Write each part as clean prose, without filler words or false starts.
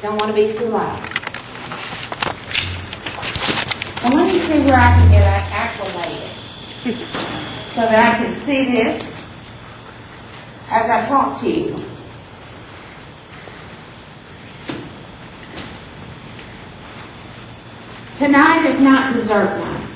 Don't want to be too loud. And let me see where I can get acclimated so that I can see this as I talk to you. Tonight is not dessert night.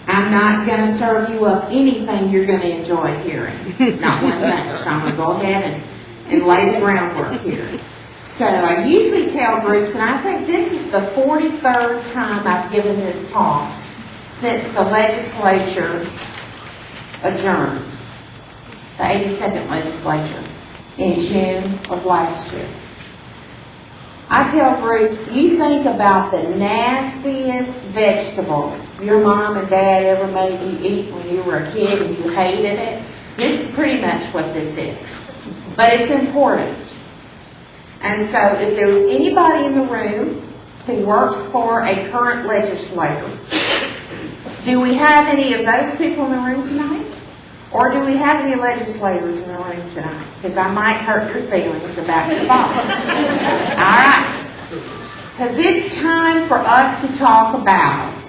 I'm not going to serve you up anything you're going to enjoy hearing. Not one thing. So I'm going to go ahead and lay the groundwork here. So I usually tell groups, and I think this is the 43rd time I've given this talk since the legislature adjourned, the 82nd legislature, in June of last year. I tell groups, you think about the nastiest vegetable your mom and dad ever made you eat when you were a kid and you hated it. This is pretty much what this is. But it's important. And so if there's anybody in the room who works for a current legislator, do we have any of those people in the room tonight? Or do we have any legislators in the room tonight? Because I might hurt your feelings about your father. All right. Because it's time for us to talk about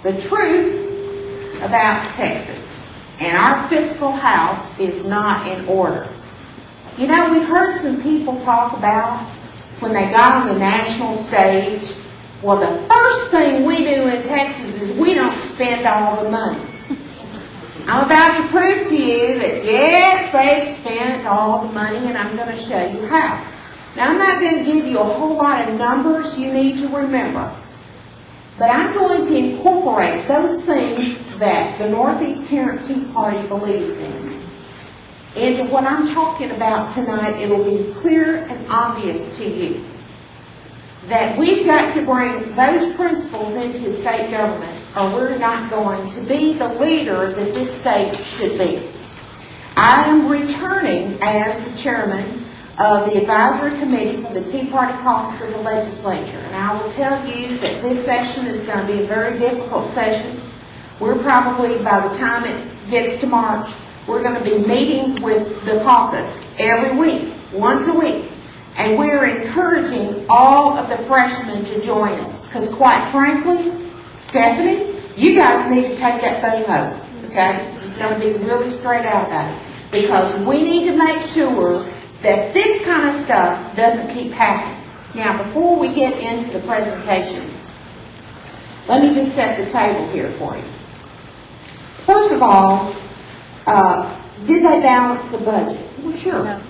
the truth about Texas. And our fiscal house is not in order. You know, we've heard some people talk about when they got on the national stage, well, the first thing we do in Texas is we don't spend all the money. I'm about to prove to you that, yes, they've spent all the money, and I'm going to show you how. Now, I'm not going to give you a whole lot of numbers you need to remember, but I'm going to incorporate those things that the Northeast Tarrant Tea Party believes in into what I'm talking about tonight. It'll be clear and obvious to you that we've got to bring those principles into state government, or we're not going to be the leader that this state should be. I am returning as the chairman of the advisory committee for the Tea Party caucus of the legislature, and I will tell you that this session is going to be a very difficult session. We're probably, by the time it gets to March, we're going to be meeting with the caucus every week, once a week. And we're encouraging all of the freshmen to join us. Because quite frankly, Stephanie, you guys need to take that thing home. Okay? Just going to be really straight out about it. Because we need to make sure that this kind of stuff doesn't keep happening. Now, before we get into the presentation, let me just set the table here for you. First of all, did they balance the budget? Well, sure. No.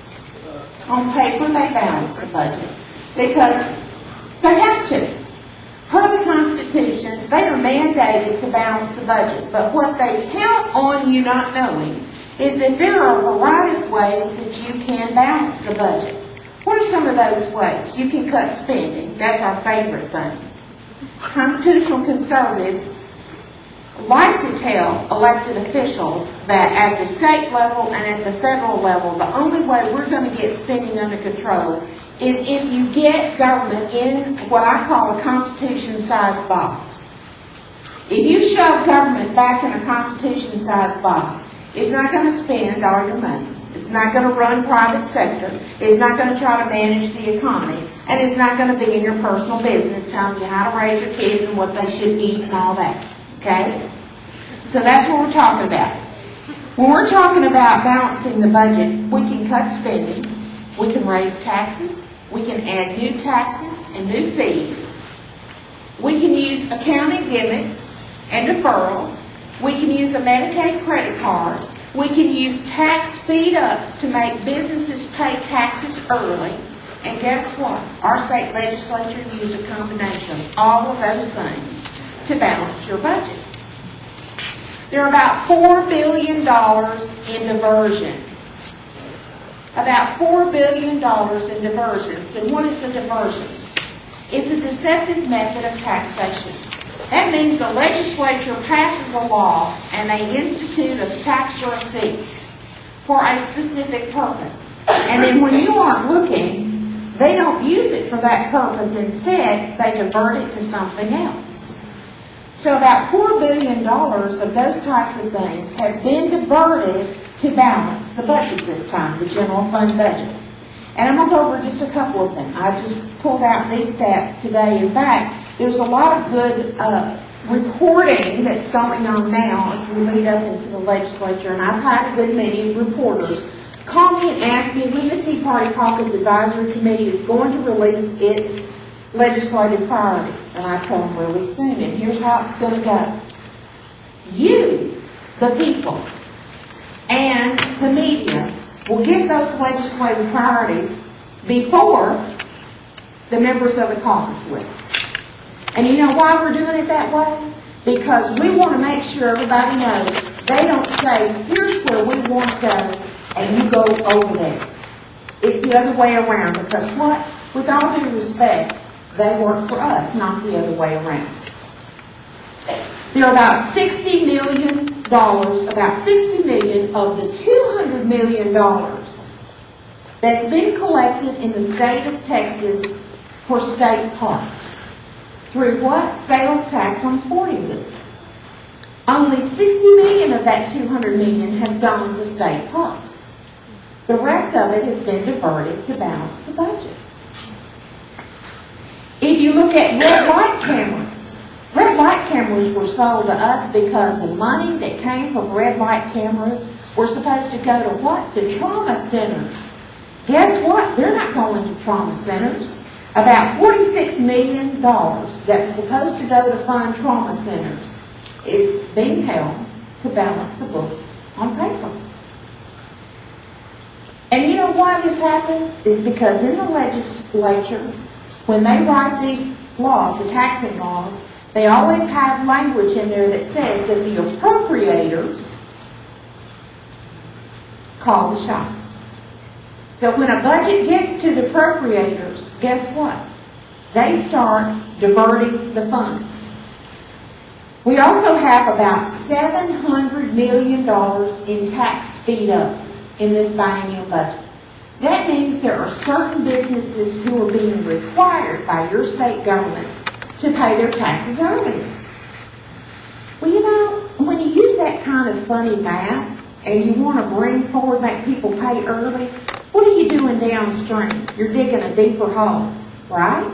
On paper, they balance the budget because they have to. Per the Constitution, they are mandated to balance the budget. But what they count on you not knowing is that there are a variety of ways that you can balance the budget. What are some of those ways? You can cut spending. That's our favorite thing. Constitutional conservatives like to tell elected officials that at the state level and at the federal level, the only way we're going to get spending under control is if you get government in what I call a Constitution-sized box. If you shove government back in a Constitution-sized box, it's not going to spend all your money. It's not going to run private sector. It's not going to try to manage the economy. And it's not going to be in your personal business telling you how to raise your kids and what they should eat and all that. Okay? So that's what we're talking about. When we're talking about balancing the budget, we can cut spending, we can raise taxes, we can add new taxes and new fees, we can use accounting gimmicks and deferrals, we can use a Medicaid credit card, we can use tax speed-ups to make businesses pay taxes early, and guess what? Our state legislature used a combination of all of those things to balance your budget. There are about $4 billion in diversions. About $4 billion in diversions. And what is a diversion? It's a deceptive method of taxation. That means the legislature passes a law and they institute a tax or a fee for a specific purpose. And then when you aren't looking, they don't use it for that purpose. Instead, they divert it to something else. So about $4 billion of those types of things have been diverted to balance the budget this time, the general fund budget. And I'm going to go over just a couple of them. I just pulled out these stats today. In fact, there's a lot of good reporting that's going on now as we lead up into the legislature. And I've had a good many reporters call me and ask me when the Tea Party Caucus Advisory Committee is going to release its legislative priorities. And I tell them really soon. And here's how it's going to go. You, the people, and the media will get those legislative priorities before the members of the caucus will. And you know why we're doing it that way? Because we want to make sure everybody knows they don't say, here's where we want to go, and you go over there. It's the other way around, because what? With all due respect, they work for us, not the other way around. There are about $60 million, about $60 million of the $200 million that's been collected in the state of Texas for state parks. Through what? Sales tax on sporting goods. Only $60 million of that $200 million has gone to state parks. The rest of it has been diverted to balance the budget. If you look at red light cameras were sold to us because the money that came from red light cameras were supposed to go to what? To trauma centers. Guess what? They're not going to trauma centers. About $46 million that was supposed to go to fund trauma centers is being held to balance the books on paper. And you know why this happens? Is because in the legislature, when they write these laws, the taxing laws, they always have language in there that says that the appropriators call the shots. So when a budget gets to the appropriators, guess what? They start diverting the funds. We also have about $700 million in tax speed-ups in this biennial budget. That means there are certain businesses who are being required by your state government to pay their taxes earlier. Well, you know, when you use that kind of funny math and you want to bring forward, make people pay early, what are you doing downstream? You're digging a deeper hole, right?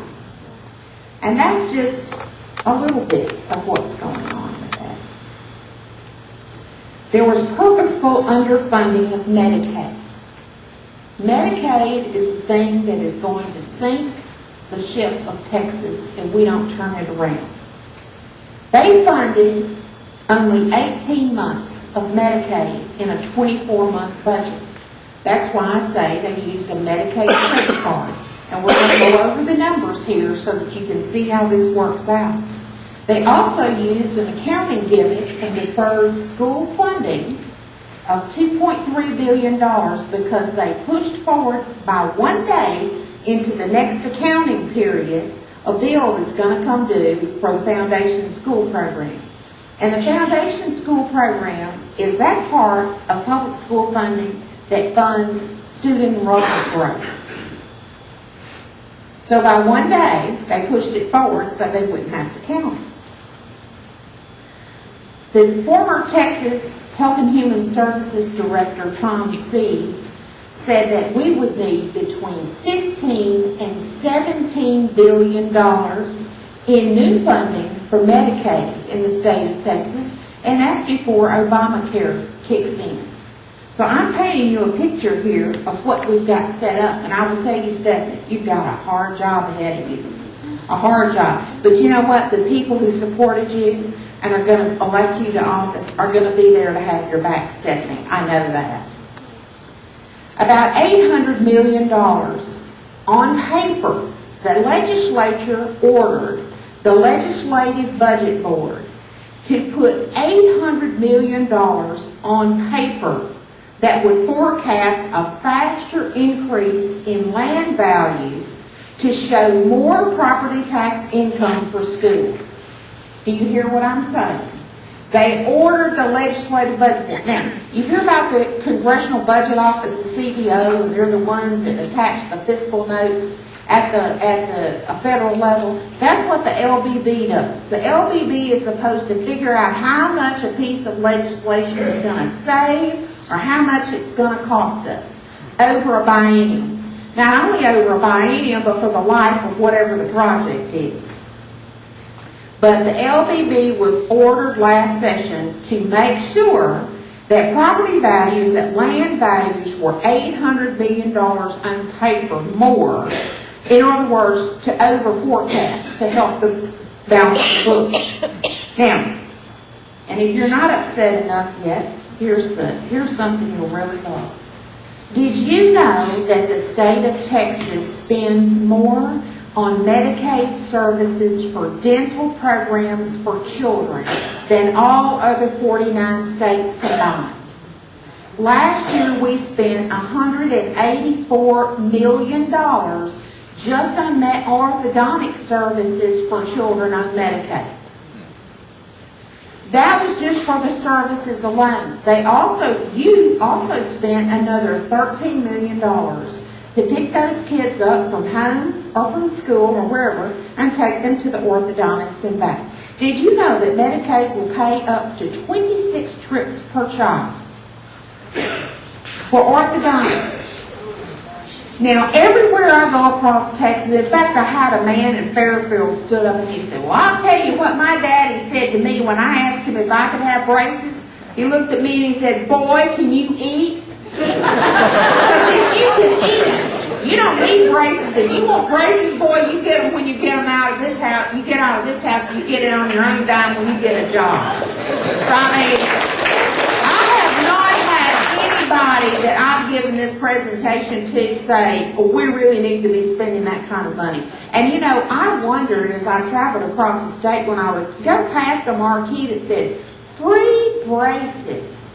And that's just a little bit of what's going on with that. There was purposeful underfunding of Medicaid. Medicaid is the thing that is going to sink the ship of Texas if we don't turn it around. They funded only 18 months of Medicaid in a 24-month budget. That's why I say they used a Medicaid credit card. And we're going to go over the numbers here so that you can see how this works out. They also used an accounting gimmick and deferred school funding of $2.3 billion because they pushed forward by 1 day into the next accounting period a bill that's going to come due for the Foundation School Program. And the Foundation School Program is that part of public school funding that funds student enrollment growth. So by 1 day, they pushed it forward so they wouldn't have to count it. The former Texas Health and Human Services Director, Tom Sees, said that we would need between $15 and $17 billion in new funding for Medicaid in the state of Texas, and that's before Obamacare kicks in. So I'm painting you a picture here of what we've got set up, and I will tell you, Stephanie, you've got a hard job ahead of you. A hard job. But you know what? The people who supported you and are going to elect you to office are going to be there to have your back, Stephanie. I know that. About $800 million on paper, the legislature ordered the Legislative Budget Board to put $800 million on paper that would forecast a faster increase in land values to show more property tax income for schools. Do you hear what I'm saying? They ordered the Legislative Budget Board. Now, you hear about the Congressional Budget Office, the CBO, and they're the ones that attach the fiscal notes at the federal level. That's what the LBB does. The LBB is supposed to figure out how much a piece of legislation is going to save or how much it's going to cost us over a biennium. not only over a biennium, but for the life of whatever the project is. But the LBB was ordered last session to make sure that property values, that land values were $800 million on paper more. In other words, to over forecast, to help the balance the books. Now, and if you're not upset enough yet, here's something you'll really love. Did you know that the state of Texas spends more on Medicaid services for dental programs for children than all other 49 states combined? Last year we spent $184 million just on orthodontic services for children on Medicaid. That was just for the services alone. You also spent another $13 million to pick those kids up from home or from school or wherever and take them to the orthodontist and back. Did you know that Medicaid will pay up to 26 trips per child for orthodontics? Now, everywhere I go across Texas, in fact, I had a man in Fairfield stood up and he said, well, I'll tell you what my daddy said to me when I asked him if I could have braces. He looked at me and he said, boy, can you eat? Because if you can eat, you don't need braces. If you want braces, boy, you get them when you get them out of this house. You get out of this house, you get it on your own dime when you get a job. So, I mean, I have not had anybody that I've given this presentation to say, well, we really need to be spending that kind of money. And, you know, I wondered as I traveled across the state when I would go past a marquee that said, free braces.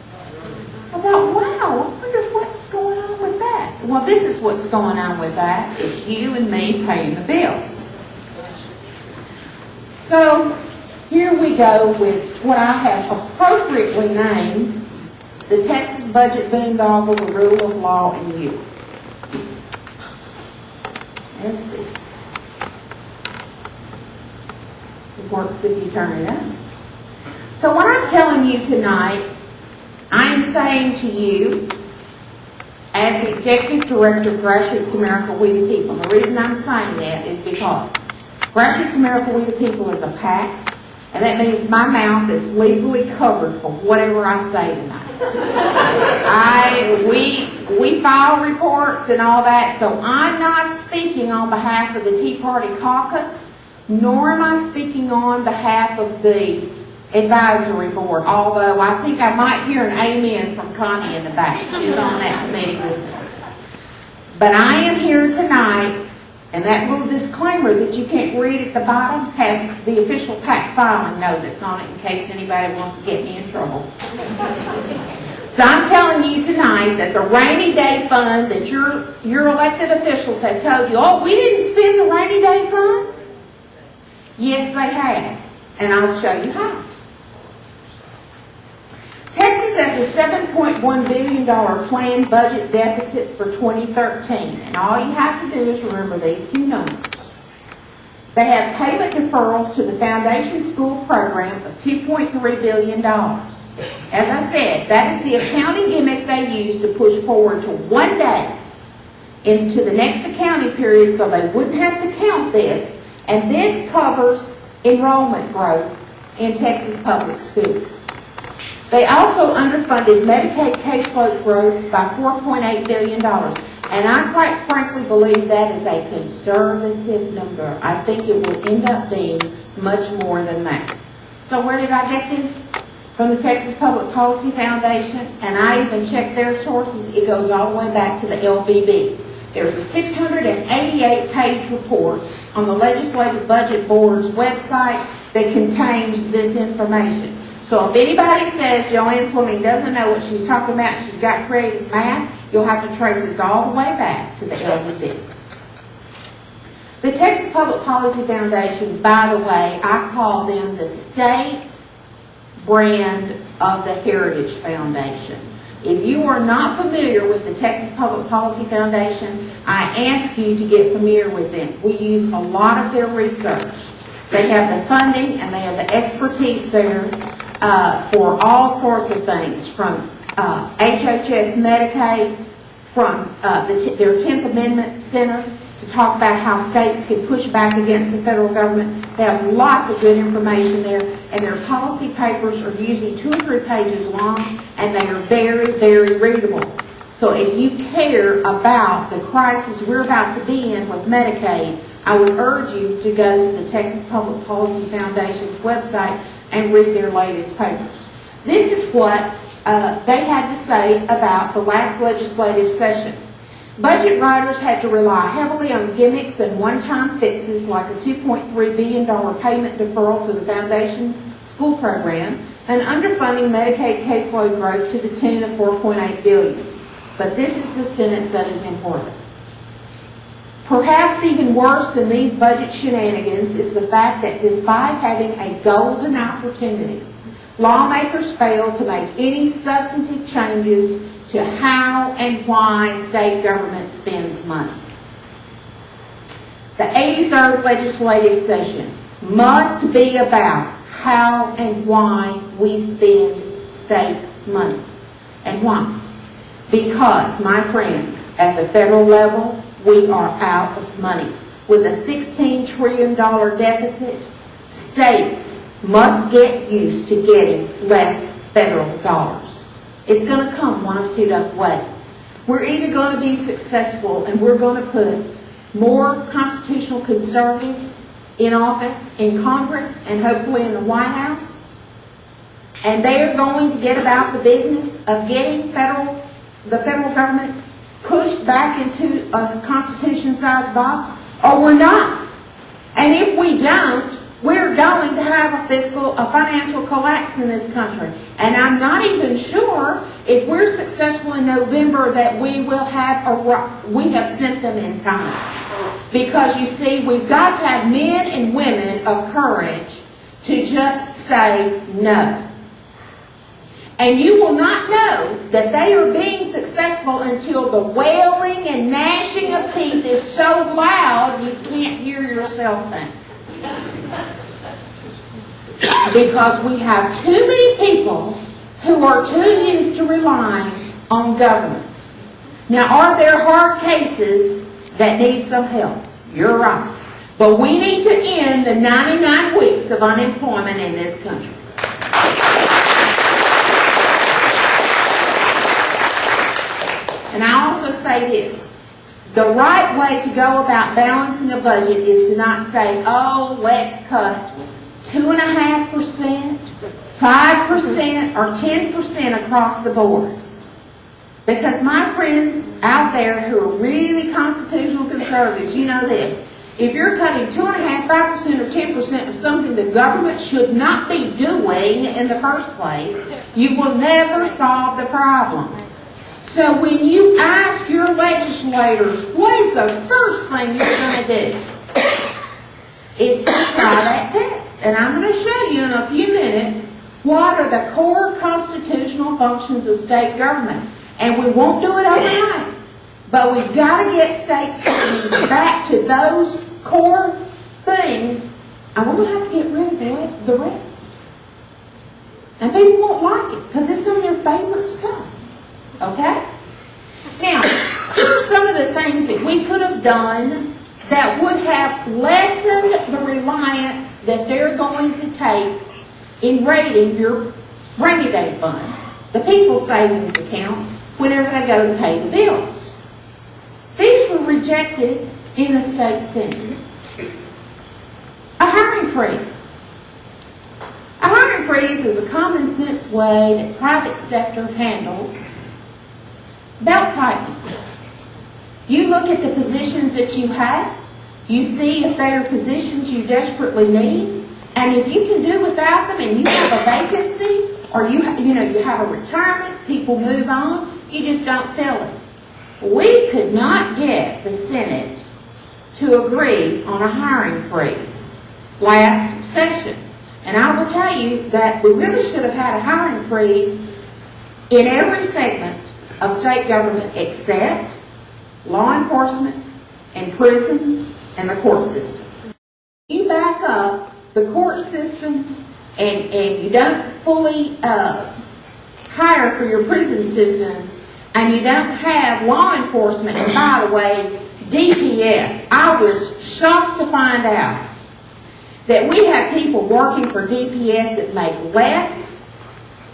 I thought, wow, I wonder what's going on with that. Well, this is what's going on with that. It's you and me paying the bills. So here we go with what I have appropriately named the Texas Budget Boondoggle, the Rule of Law, and You. Let's see. It works if you turn it on. So what I'm telling you tonight, I am saying to you, as the Executive Director of Grassroots America, We the People. The reason I'm saying that is because Grassroots America, We the People is a PAC, and that means my mouth is legally covered for whatever I say tonight. We file reports and all that, so I'm not speaking on behalf of the Tea Party caucus, nor am I speaking on behalf of the advisory board, although I think I might hear an amen from Connie in the back. She's on that committee with me. But I am here tonight, and that little disclaimer that you can't read at the bottom has the official PAC filing notice on it in case anybody wants to get me in trouble. So I'm telling you tonight that the rainy day fund that your elected officials have told you, oh, we didn't spend the rainy day fund? Yes, they have, and I'll show you how. Texas has a $7.1 billion planned budget deficit for 2013, and all you have to do is remember these two numbers. They have payment deferrals to the foundation school program of $2.3 billion. As I said, that is the accounting gimmick they use to push forward to one day into the next accounting period so they wouldn't have to count this, and this covers enrollment growth in Texas public schools. They also underfunded Medicaid caseload growth by $4.8 billion. And I quite frankly believe that is a conservative number. I think it will end up being much more than that. So where did I get this? From the Texas Public Policy Foundation. And I even checked their sources. It goes all the way back to the LBB. There's a 688-page report on the Legislative Budget Board's website that contains this information. So if anybody says Joann Fleming doesn't know what she's talking about, she's got creative math, you'll have to trace this all the way back to the LBB. The Texas Public Policy Foundation, by the way, I call them the state brand of the Heritage Foundation. If you are not familiar with the Texas Public Policy Foundation, I ask you to get familiar with them. We use a lot of their research. They have the funding and they have the expertise there for all sorts of things, from HHS Medicaid from their 10th Amendment Center to talk about how states can push back against the federal government. They have lots of good information there, and their policy papers are usually 2 or 3 pages long, and they are very, very readable. So if you care about the crisis we're about to be in with Medicaid, I would urge you to go to the Texas Public Policy Foundation's website and read their latest papers. This is what they had to say about the last legislative session. Budget writers had to rely heavily on gimmicks and one-time fixes like a $2.3 billion payment deferral to the Foundation school program and underfunding Medicaid caseload growth to the tune of $4.8 billion. But this is the sentence that is important. Perhaps even worse than these budget shenanigans is the fact that despite having a golden opportunity, lawmakers failed to make any substantive changes to how and why state government spends money. The 83rd legislative session must be about how and why we spend state money. And why? Because, my friends, at the federal level, we are out of money. With a $16 trillion deficit, states must get used to getting less federal dollars. It's going to come one of 2 ways. We're either going to be successful and we're going to put more constitutional conservatives in office, in Congress, and hopefully in the White House, and they are going to get about the business of getting the federal government pushed back into a Constitution-sized box, or we're not. And if we don't, we're going to have a financial collapse in this country. And I'm not even sure if we're successful in November that we have sent them in time. Because you see, we've got to have men and women of courage to just say no. And you will not know that they are being successful until the wailing and gnashing of teeth is so loud you can't hear yourself think. Because we have too many people who are too used to relying on government. Now, are there hard cases that need some help? You're right. But we need to end the 99 weeks of unemployment in this country. And I also say this. The right way to go about balancing a budget is to not say, oh, let's cut 2.5%, 5%, or 10% across the board. Because my friends out there who are really constitutional conservatives, you know this. If you're cutting 2.5%, 5%, or 10% of something the government should not be doing in the first place, you will never solve the problem. So when you ask your legislators, what is the first thing you're going to do? Is to try that test. And I'm going to show you in a few minutes what are the core constitutional functions of state government. And we won't do it overnight. But we've got to get states back to those core things. And we're going to have to get rid of the rest. And people won't like it because it's some of their favorite stuff. Okay? Now, here are some of the things that we could have done that would have lessened the reliance that they're going to take in raiding your rainy day fund, the people's savings account, whenever they go to pay the bills. These were rejected in the state Senate. A hiring freeze. A hiring freeze is a common sense way that private sector handles belt tightening. You look at the positions that you have, you see if they are positions you desperately need, and if you can do without them and you have a vacancy, or you have a retirement, people move on, you just don't fill it. We could not get the Senate to agree on a hiring freeze last session. And I will tell you that we really should have had a hiring freeze in every segment of state government except law enforcement and prisons and the court system. You back up the court system and you don't fully hire for your prison systems, and you don't have law enforcement, and by the way, DPS, I was shocked to find out that we have people working for DPS that make less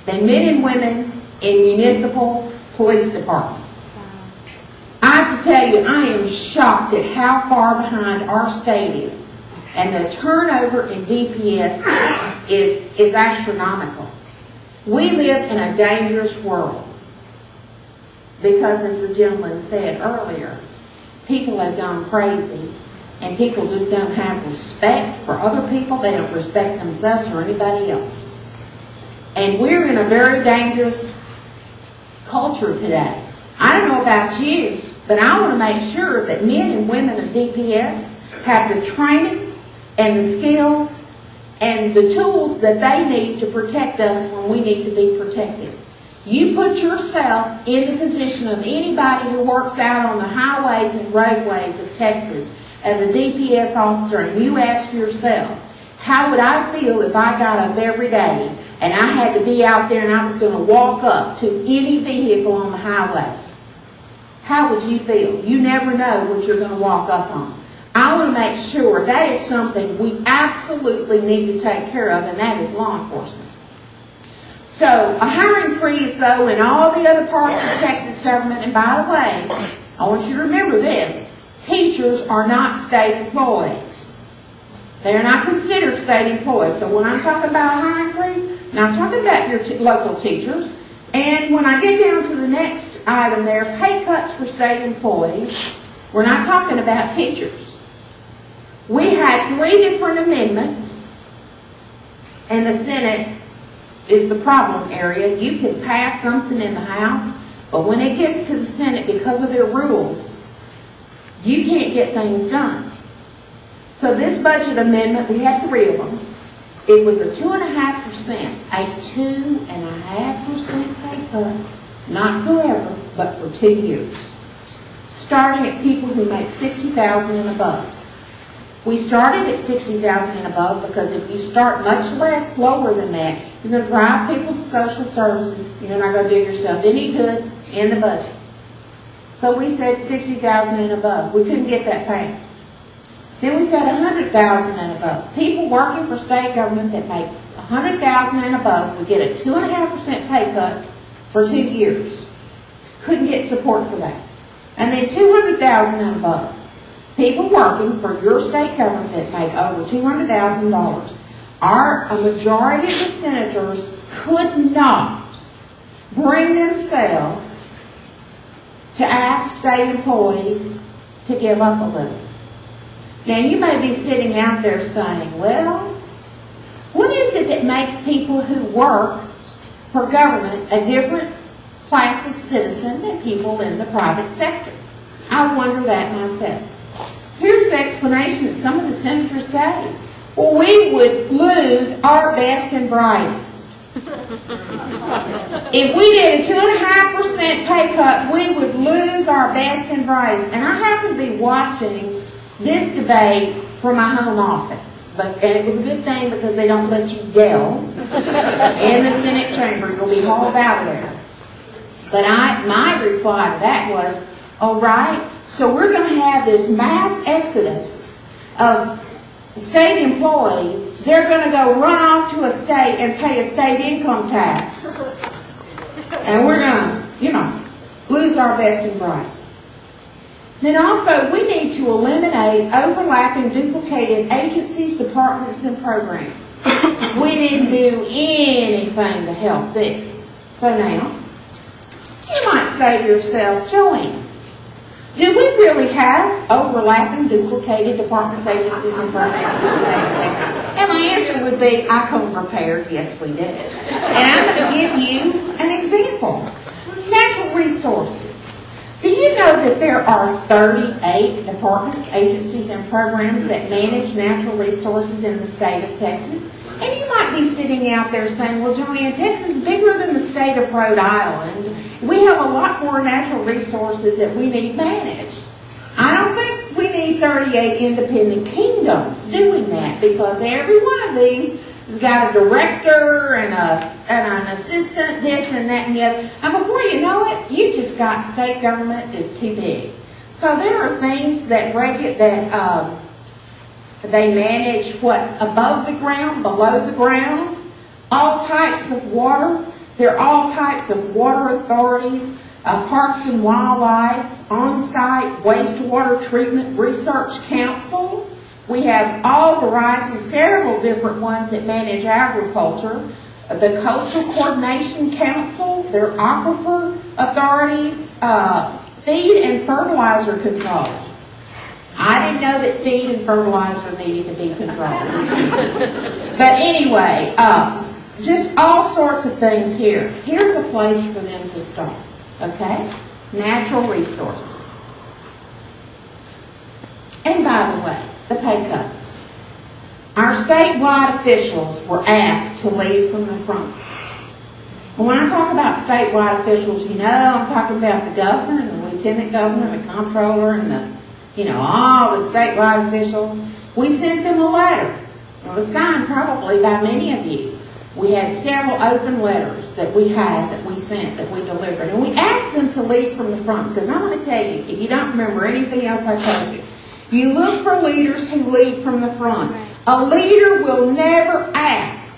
than men and women in municipal police departments. I have to tell you, I am shocked at how far behind our state is. And the turnover in DPS is astronomical. We live in a dangerous world because, as the gentleman said earlier, people have gone crazy and people just don't have respect for other people. They don't respect themselves or anybody else. And we're in a very dangerous culture today. I don't know about you, but I want to make sure that men and women of DPS have the training and the skills and the tools that they need to protect us when we need to be protected. You put yourself in the position of anybody who works out on the highways and roadways of Texas as a DPS officer, and you ask yourself, how would I feel if I got up every day and I had to be out there and I was going to walk up to any vehicle on the highway? How would you feel? You never know what you're going to walk up on. I want to make sure that is something we absolutely need to take care of, and that is law enforcement. So, a hiring freeze, though, in all the other parts of the Texas government, and by the way, I want you to remember this, teachers are not state employees. They are not considered state employees. So when I'm talking about a hiring freeze, now I'm talking about your local teachers. And when I get down to the next item there, pay cuts for state employees, we're not talking about teachers. We had 3 different amendments, and the Senate is the problem area. You can pass something in the House, but when it gets to the Senate, because of their rules, you can't get things done. So this budget amendment, we had 3 of them. It was a 2.5%, a 2.5% pay cut, not forever, but for 2 years, starting at people who make $60,000 and above. We started at $60,000 and above because if you start much lower than that, you're going to drive people to social services. You're not going to do yourself any good in the budget. So we said $60,000 and above. We couldn't get that passed. Then we said $100,000 and above. People working for state government that make $100,000 and above would get a 2.5% pay cut for 2 years. Couldn't get support for that. And then $200,000 and above. People working for your state government that make over $200,000. A majority of the senators could not bring themselves to ask state employees to give up a little. Now you may be sitting out there saying, well, what is it that makes people who work for government a different class of citizen than people in the private sector? I wonder that myself. Here's the explanation that some of the senators gave. Well, we would lose our best and brightest. If we did a 2.5% pay cut, we would lose our best and brightest. And I happen to be watching this debate from my home office. And it was a good thing because they don't let you yell in the Senate chamber. You'll be hauled out of there. But my reply to that was, all right, so we're going to have this mass exodus of state employees. They're going to go run off to a state and pay a state income tax. And we're going to, lose our best and brightest. Then also, we need to eliminate overlapping, duplicated agencies, departments, and programs. We didn't do anything to help this. So now, you might say to yourself, Joann, do we really have overlapping, duplicated departments, agencies, and programs in the state of Texas? And my answer would be, I come prepared. Yes, we did. And I'm going to give you an example. Natural resources. Do you know that there are 38 departments, agencies, and programs that manage natural resources in the state of Texas? And you might be sitting out there saying, well, Joann, Texas is bigger than the state of Rhode Island. We have a lot more natural resources that we need managed. I don't think we need 38 independent kingdoms doing that, because every one of these It's got a director and an assistant, this and that and the other. And before you know it, you just got state government is too big. So there are things that they manage what's above the ground, below the ground, all types of water. There are all types of water authorities, Parks and Wildlife, on-site wastewater treatment research council. We have all varieties, several different ones that manage agriculture. The Coastal Coordination Council, their aquifer authorities, feed and fertilizer control. I didn't know that feed and fertilizer needed to be controlled. But anyway, just all sorts of things here. Here's a place for them to start, okay? Natural resources. And by the way, the pay cuts. Our statewide officials were asked to leave from the front. And when I talk about statewide officials, you know, I'm talking about the governor and the lieutenant governor, the comptroller, and all the statewide officials. We sent them a letter. It was signed probably by many of you. We had several open letters that we sent, that we delivered. And we asked them to leave from the front, because I'm going to tell you, if you don't remember anything else I told you, you look for leaders who lead from the front. A leader will never ask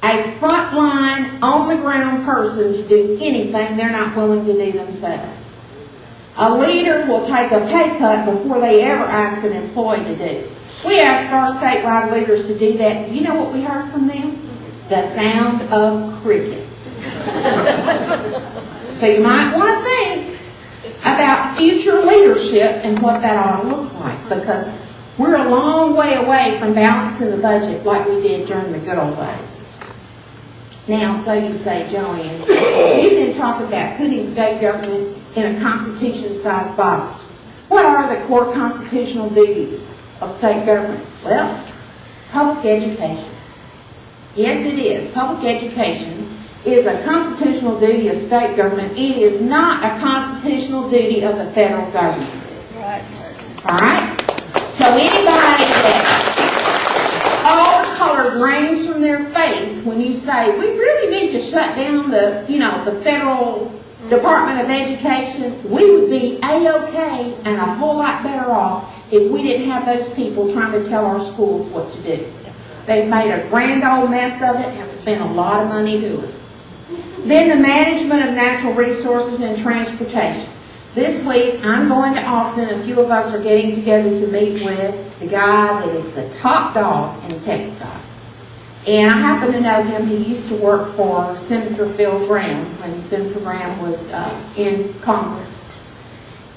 a frontline, on-the-ground person to do anything they're not willing to do themselves. A leader will take a pay cut before they ever ask an employee to do. We asked our statewide leaders to do that. You know what we heard from them? The sound of crickets. So you might want to think about future leadership and what that ought to look like, because we're a long way away from balancing the budget like we did during the good old days. Now, so you say, Joann, you've been talking about putting state government in a constitution-sized box. What are the core constitutional duties of state government? Well, public education. Yes, it is. Public education is a constitutional duty of state government. It is not a constitutional duty of the federal government. Right. All right? So anybody that all colored rains from their face when you say, we really need to shut down the federal Department of Education, we would be A-OK and a whole lot better off if we didn't have those people trying to tell our schools what to do. They've made a grand old mess of it and have spent a lot of money doing it. Then the management of natural resources and transportation. This week, I'm going to Austin. A few of us are getting together to meet with the guy that is the top dog in Texas. And I happen to know him. He used to work for Senator Phil Graham when Senator Graham was in Congress.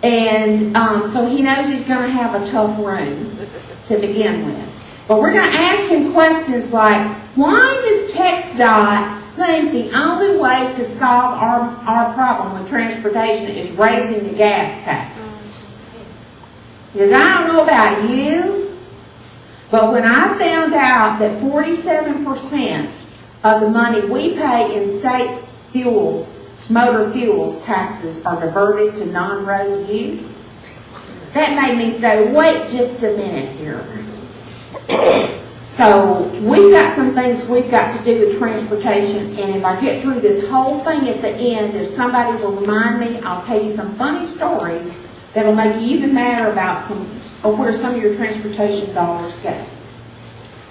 And so he knows he's going to have a tough room to begin with. But we're going to ask him questions like, why does TxDOT think the only way to solve our problem with transportation is raising the gas tax? Because I don't know about you, but when I found out that 47% of the money we pay in state fuels, motor fuels taxes, are diverted to non-road use, that made me say, wait just a minute here. So we've got some things we've got to do with transportation, and if I get through this whole thing at the end, if somebody will remind me, I'll tell you some funny stories that'll make you even madder about where some of your transportation dollars go.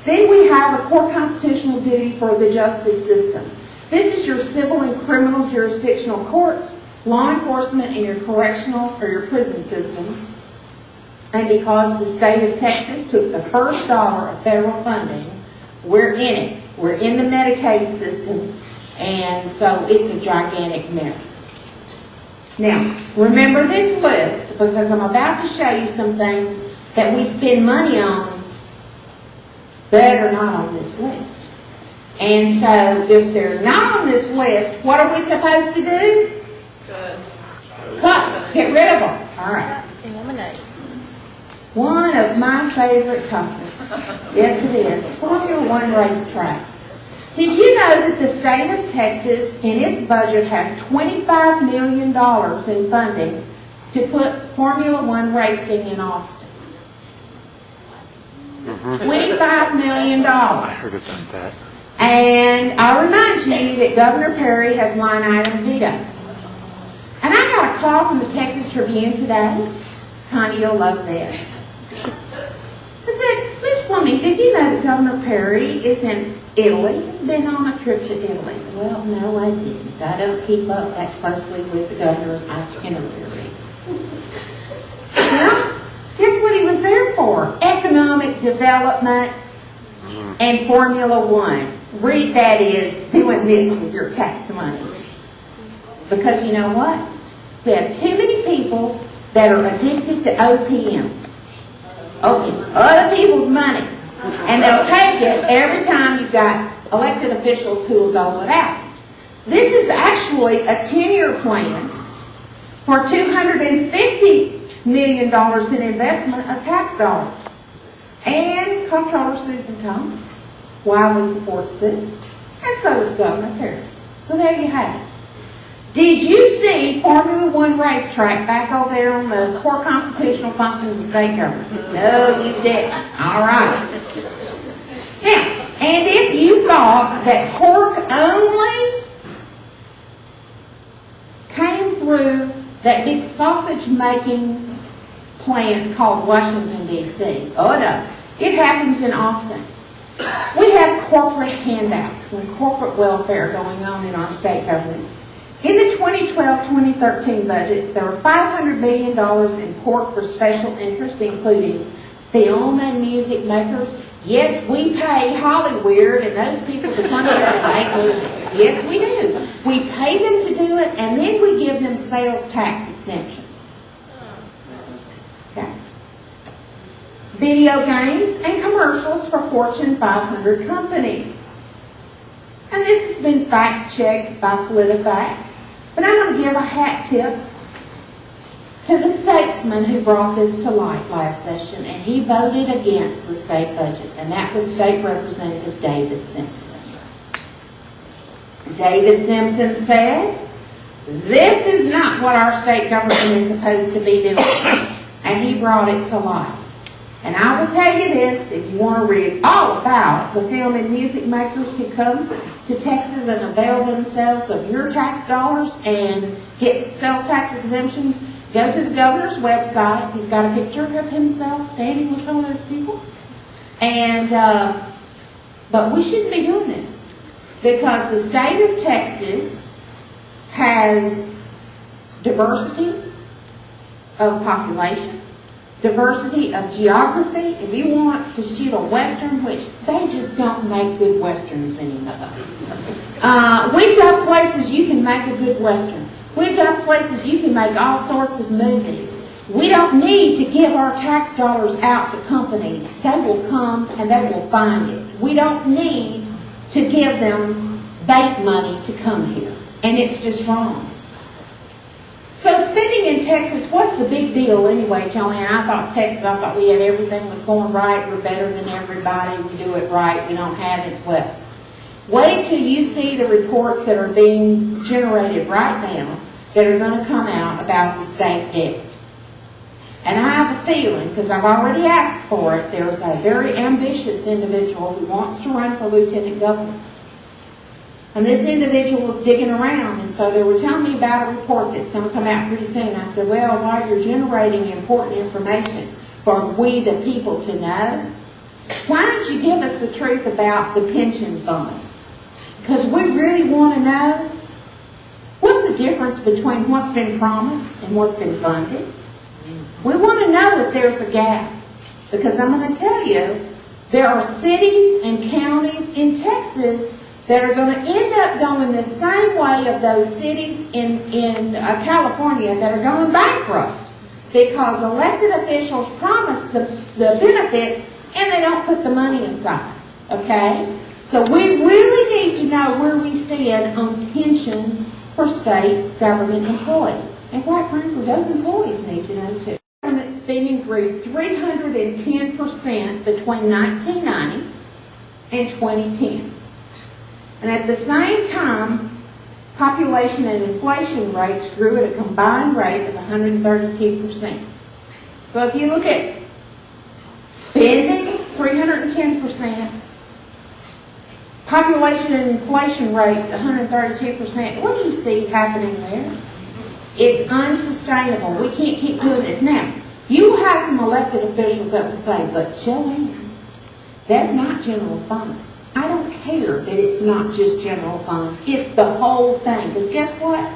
Then we have a core constitutional duty for the justice system. This is your civil and criminal jurisdictional courts, law enforcement, and your correctional or your prison systems. And because the state of Texas took the first dollar of federal funding, we're in it. We're in the Medicaid system, and so it's a gigantic mess. Now, remember this list, because I'm about to show you some things that we spend money on that are not on this list. And so, if they're not on this list, what are we supposed to do? Cut. Get rid of them. All right. Eliminate. One of my favorite topics. Yes, it is. Formula One racetrack. Did you know that the state of Texas, in its budget, has $25 million in funding to put Formula One racing in Austin? $25 million. I heard about that. And I remind you that Governor Perry has line item veto. And I got a call from the Texas Tribune today. Connie, you'll love this. I said, Ms. Fleming, did you know that Governor Perry is in Italy? He's been on a trip to Italy. Well, no, I didn't. I don't keep up that closely with the governor's itinerary. Well, guess what he was there for? Economic development and Formula One. Read that is doing this with your tax money. Because you know what? We have too many people that are addicted to OPMs. Other people's money. And they'll take it every time you've got elected officials who will dole it out. This is actually a 10-year plan for $250 million in investment of tax dollars. And Comptroller Susan Thomas widely supports this, and so does Governor Perry. So there you have it. Did you see Formula One racetrack back over there on the core constitutional functions of state government? No, you didn't. All right. Now, and if you thought that Cork only came through that big sausage-making plant called Washington, D.C., oh no, it happens in Austin. We have corporate handouts and corporate welfare going on in our state government. In the 2012-2013 budget, there were $500 million in pork for special interest, including film and music makers. Yes, we pay Hollywood and those people to come here and make movies. Yes, we do. We pay them to do it, and then we give them sales tax exemptions. Okay. Video games and commercials for Fortune 500 companies. And this has been fact-checked by PolitiFact. But I'm going to give a hat tip to the statesman who brought this to light last session, and he voted against the state budget, and that was State Representative David Simpson. David Simpson said, this is not what our state government is supposed to be doing, and he brought it to light. And I will tell you this, if you want to read all about the film and music makers who come to Texas and avail themselves of your tax dollars and get sales tax exemptions, go to the governor's website. He's got a picture of himself standing with some of those people. And but we shouldn't be doing this because the state of Texas has diversity of population, diversity of geography. If you want to shoot a Western, which they just don't make good Westerns anymore. We've got places you can make a good Western. We've got places you can make all sorts of movies. We don't need to give our tax dollars out to companies. They will come and they will find it. We don't need to give them bait money to come here. And it's just wrong. So spending in Texas, what's the big deal anyway, Joann? I thought we had everything was going right. We're better than everybody. We do it right. We don't have it. Well, wait till you see the reports that are being generated right now that are going to come out about the state debt. And I have a feeling, because I've already asked for it, there's a very ambitious individual who wants to run for lieutenant governor. And this individual is digging around, and so they were telling me about a report that's going to come out pretty soon. I said, well, while you're generating important information for we the people to know, why don't you give us the truth about the pension funds? Because we really want to know what's the difference between what's been promised and what's been funded. We want to know if there's a gap. Because I'm going to tell you, there are cities and counties in Texas that are going to end up going the same way of those cities in California that are going bankrupt because elected officials promise the benefits and they don't put the money aside. Okay? So we really need to know where we stand on pensions for state government employees. And quite frankly, those employees need to know too. Government spending grew 310% between 1990 and 2010. And at the same time, population and inflation rates grew at a combined rate of 132%. So if you look at spending 310%. Population and inflation rates, 132%. What do you see happening there? It's unsustainable. We can't keep doing this. Now, you will have some elected officials that will say, but Joann, that's not general fund. I don't care that it's not just general fund. It's the whole thing. Because guess what?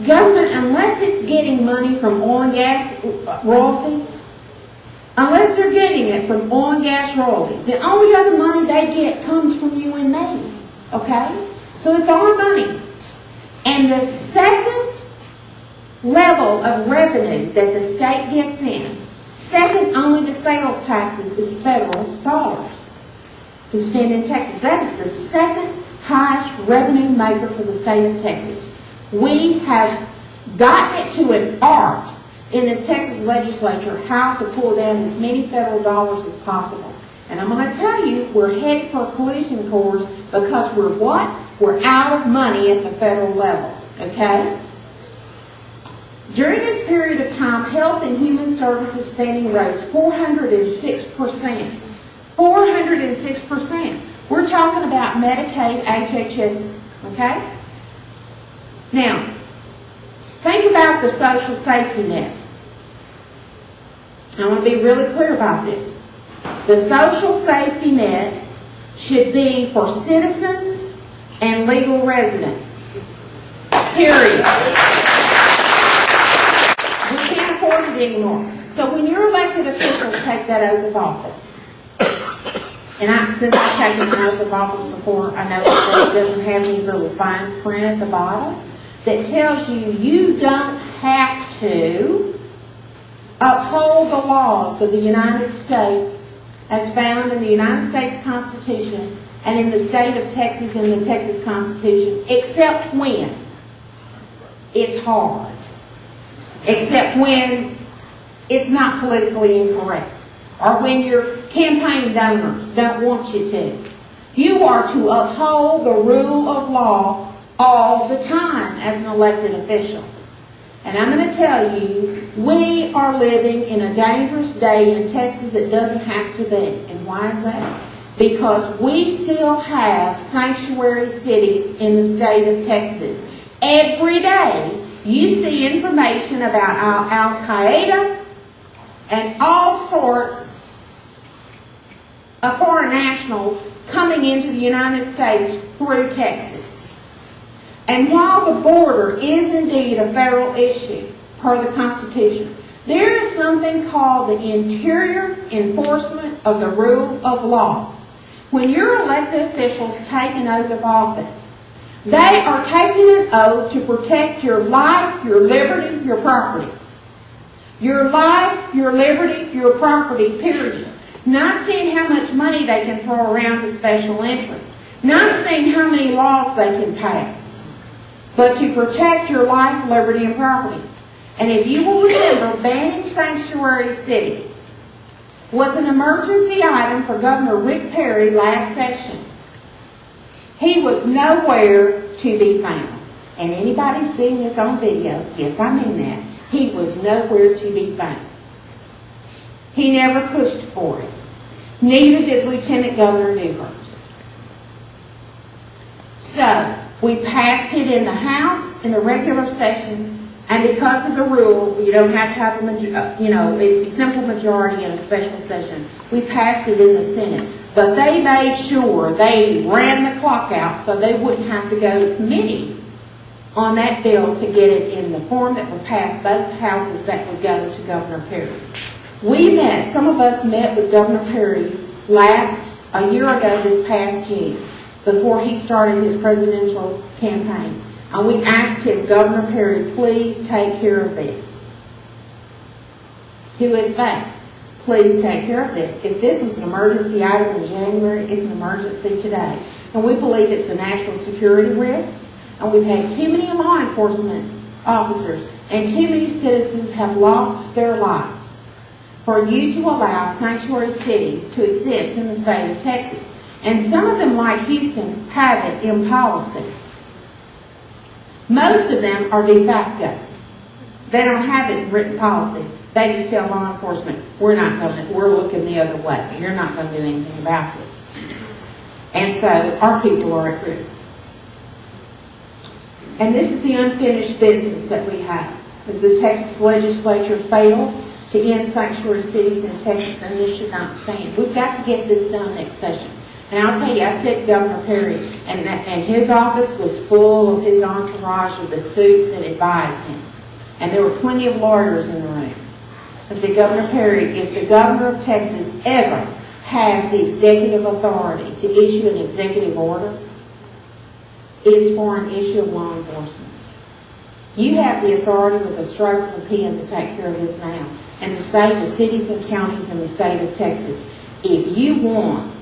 Government, unless it's getting money from oil and gas royalties, unless they're getting it from oil and gas royalties, the only other money they get comes from you and me. Okay? So it's our money. And the second level of revenue that the state gets in, second only to sales taxes, is federal dollars to spend in Texas. That is the second highest revenue maker for the state of Texas. We have gotten it to an art in this Texas legislature how to pull down as many federal dollars as possible. And I'm going to tell you, we're headed for a collision course because we're what? We're out of money at the federal level. Okay? During this period of time, health and human services spending rose 406%. 406%. We're talking about Medicaid, HHS, okay? Now, think about the social safety net. I want to be really clear about this. The social safety net should be for citizens and legal residents. Period. We can't afford it anymore. So when your elected officials take that oath of office, and since I've taken an oath of office before, I know that it doesn't have any little fine print at the bottom that tells you you don't have to uphold the laws of the United States as found in the United States Constitution and in the state of Texas in the Texas Constitution, except when it's hard. Except when it's not politically incorrect. Or when your campaign donors don't want you to. You are to uphold the rule of law all the time as an elected official. And I'm going to tell you, we are living in a dangerous day in Texas. It doesn't have to be. And why is that? Because we still have sanctuary cities in the state of Texas. Every day you see information about Al-Qaeda and all sorts of foreign nationals coming into the United States through Texas. And while the border is indeed a federal issue per the Constitution, there is something called the interior enforcement of the rule of law. When your elected officials take an oath of office, they are taking an oath to protect your life, your liberty, your property. Your life, your liberty, your property, period. Not seeing how much money they can throw around to special interests. Not seeing how many laws they can pass. But to protect your life, liberty, and property. And if you will remember, banning sanctuary cities was an emergency item for Governor Rick Perry last session. He was nowhere to be found. And anybody seeing this on video, yes, I mean that, he was nowhere to be found. He never pushed for it. Neither did Lieutenant Governor Newhurst. So, we passed it in the House in the regular session, and because of the rule, you don't have to have a it's a simple majority in a special session. We passed it in the Senate. But they made sure they ran the clock out so they wouldn't have to go to committee on that bill to get it in the form that would pass both houses that would go to Governor Perry. We met, some of us met with Governor Perry a year ago this past June, before he started his presidential campaign. And we asked him, Governor Perry, please take care of this. To his face, please take care of this. If this was an emergency item in January, it's an emergency today. And we believe it's a national security risk. And we've had too many law enforcement officers and too many citizens have lost their lives for you to allow sanctuary cities to exist in the state of Texas. And some of them, like Houston, have it in policy. Most of them are de facto. They don't have it in written policy. They just tell law enforcement, we're looking the other way. You're not going to do anything about this. And so our people are at risk. And this is the unfinished business that we have. As the Texas legislature failed to end sanctuary cities in Texas, and this should not stand. We've got to get this done next session. And I'll tell you, I said to Governor Perry, and his office was full of his entourage of the suits that advised him. And there were plenty of lawyers in the room. I said, Governor Perry, if the governor of Texas ever has the executive authority to issue an executive order, it is for an issue of law enforcement. You have the authority with a stroke of a pen to take care of this now and to say to cities and counties in the state of Texas, if you want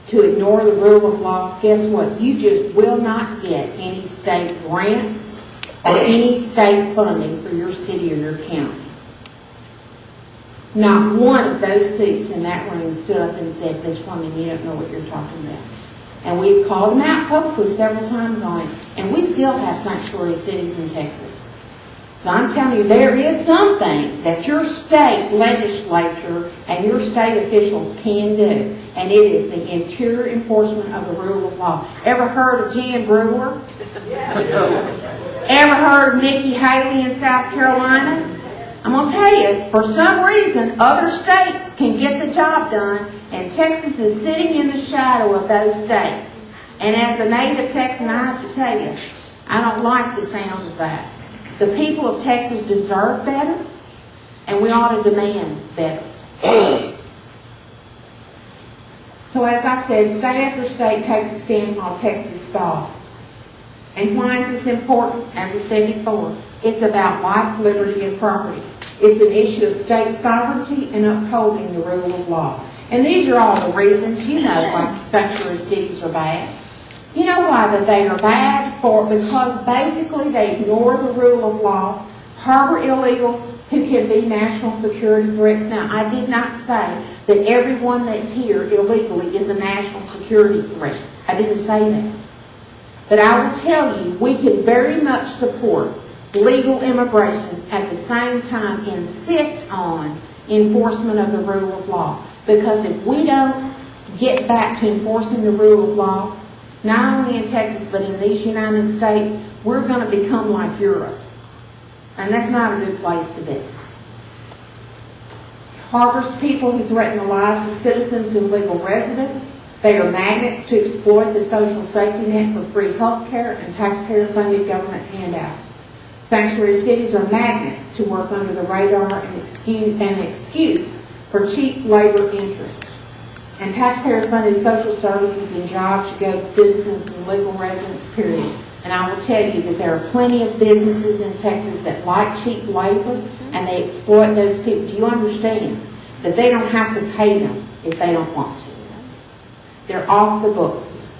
to ignore the rule of law, guess what? You just will not get any state grants or any state funding for your city or your county. Not one of those seats in that room stood up and said, Ms. Fleming, you don't know what you're talking about. And we've called them out publicly several times on it. And we still have sanctuary cities in Texas. So I'm telling you, there is something that your state legislature and your state officials can do. And it is the interior enforcement of the rule of law. Ever heard of Jan Brewer? Ever heard of Nikki Haley in South Carolina? I'm going to tell you, for some reason, other states can get the job done, and Texas is sitting in the shadow of those states. And as a native Texan, I have to tell you, I don't like the sound of that. The people of Texas deserve better, and we ought to demand better. So as I said, state after state takes a stand while Texas stalls. And why is this important? As I said before, it's about life, liberty, and property. It's an issue of state sovereignty and upholding the rule of law. And these are all the reasons, you know, why sanctuary cities are bad. You know why that they are bad? Because basically they ignore the rule of law, harbor illegals who can be national security threats. Now, I did not say that everyone that's here illegally is a national security threat. I didn't say that. But I will tell you, we can very much support legal immigration, at the same time insist on enforcement of the rule of law. Because if we don't get back to enforcing the rule of law, not only in Texas but in these United States, we're going to become like Europe. And that's not a good place to be. Harbors people who threaten the lives of citizens and legal residents. They are magnets to exploit the social safety net for free health care and taxpayer-funded government handouts. Sanctuary cities are magnets to work under the radar and excuse for cheap labor interests. And taxpayer-funded social services and jobs should go to citizens and legal residents, period. And I will tell you that there are plenty of businesses in Texas that like cheap labor, and they exploit those people. Do you understand that they don't have to pay them if they don't want to? They're off the books.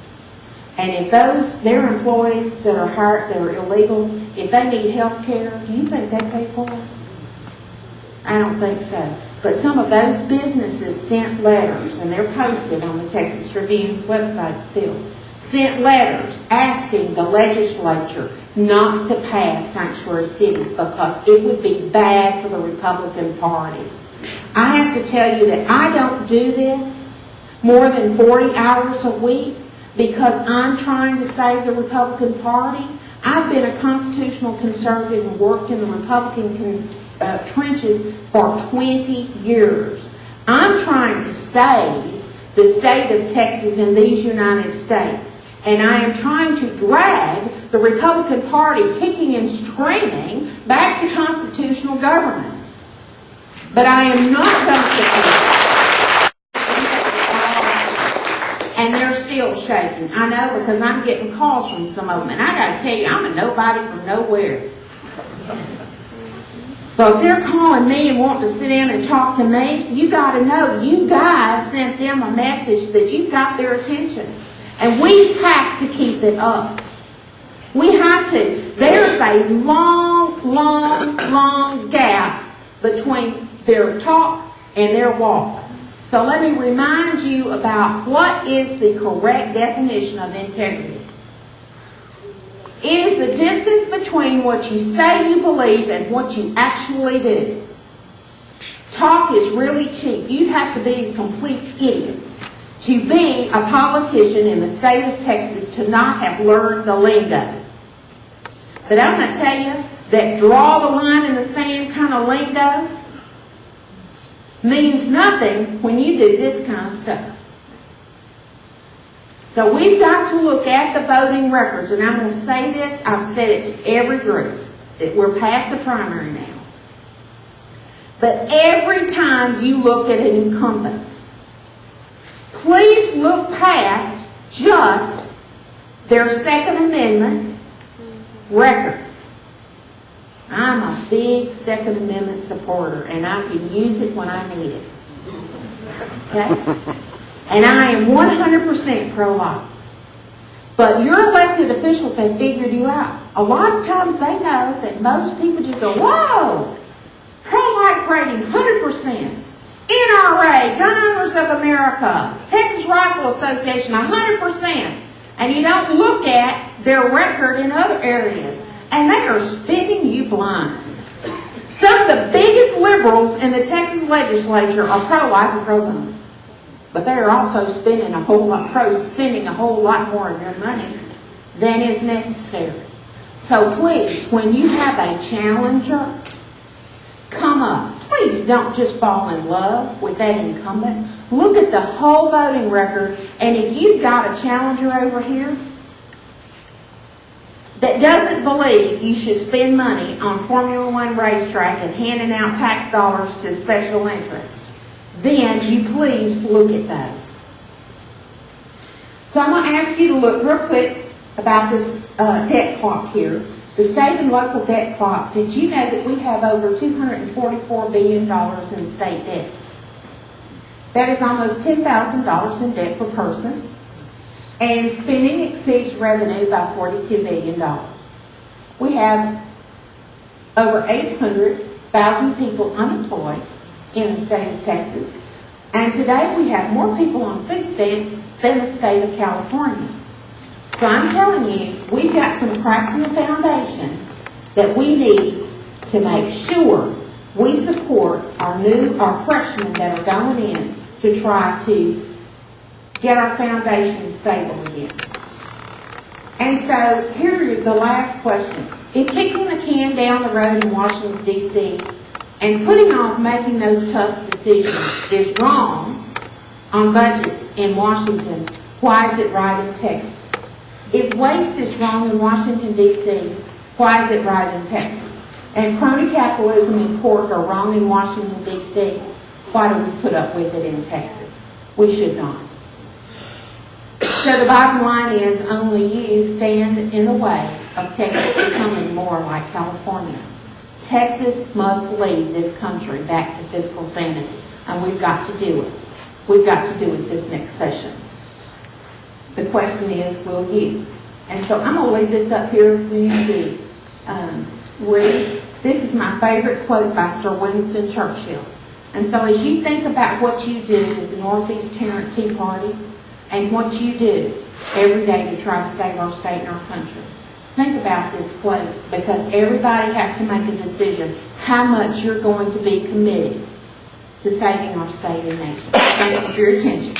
And if their employees that are hired, that are illegals, if they need health care, do you think they pay for it? I don't think so. But some of those businesses sent letters, and they're posted on the Texas Tribune's website still, sent letters asking the legislature not to pass sanctuary cities because it would be bad for the Republican Party. I have to tell you that I don't do this more than 40 hours a week because I'm trying to save the Republican Party. I've been a constitutional conservative and worked in the Republican trenches for 20 years. I'm trying to save the state of Texas and these United States. And I am trying to drag the Republican Party kicking and screaming back to constitutional government. But I am not going to support. And they're still shaking. I know because I'm getting calls from some of them. And I got to tell you, I'm a nobody from nowhere. So if they're calling me and want to sit down and talk to me, you got to know you guys sent them a message that you got their attention. And we have to keep it up. We have to. There's a long gap between their talk and their walk. So let me remind you about what is the correct definition of integrity. It is the distance between what you say you believe and what you actually do. Talk is really cheap. You'd have to be a complete idiot to be a politician in the state of Texas to not have learned the lingo. But I'm going to tell you that draw the line in the sand kind of lingo means nothing when you do this kind of stuff. So we've got to look at the voting records, and I'm going to say this, I've said it to every group, that we're past the primary now. But every time you look at an incumbent, please look past just their Second Amendment record. I'm a big Second Amendment supporter, and I can use it when I need it. Okay? And I am 100% pro-life. But your elected officials have figured you out. A lot of times they know that most people just go, whoa, pro-life rating 100%. NRA, Gun Owners of America, Texas Rifle Association 100%. And you don't look at their record in other areas. And they are spinning you blind. Some of the biggest liberals in the Texas legislature are pro-life and pro-gun. But they are also spending a whole lot more of their money than is necessary. So please, when you have a challenger come up, please don't just fall in love with that incumbent. Look at the whole voting record, and if you've got a challenger over here that doesn't believe you should spend money on Formula One racetrack and handing out tax dollars to special interests, then you please look at those. So I'm going to ask you to look real quick about this debt clock here. The state and local debt clock. Did you know that we have over $244 billion in state debt? That is almost $10,000 in debt per person. And spending exceeds revenue by $42 billion. We have over 800,000 people unemployed in the state of Texas. And today we have more people on food stamps than the state of California. So I'm telling you, we've got some cracks in the foundation that we need to make sure we support our freshmen that are going in to try to get our foundation stable again. And so here are the last questions. If kicking the can down the road in Washington, D.C., and putting off making those tough decisions is wrong on budgets in Washington, why is it right in Texas? If waste is wrong in Washington, D.C., why is it right in Texas? And crony capitalism and pork are wrong in Washington, D.C., why do we put up with it in Texas? We should not. So the bottom line is only you stand in the way of Texas becoming more like California. Texas must lead this country back to fiscal sanity, and we've got to do it. We've got to do it this next session. The question is, will you? And so I'm going to leave this up here for you to read. This is my favorite quote by Sir Winston Churchill. And so as you think about what you do with the Northeast Tarrant Tea Party and what you do every day to try to save our state and our country, think about this quote, because everybody has to make a decision how much you're going to be committed to saving our state and nation. Thank you for your attention.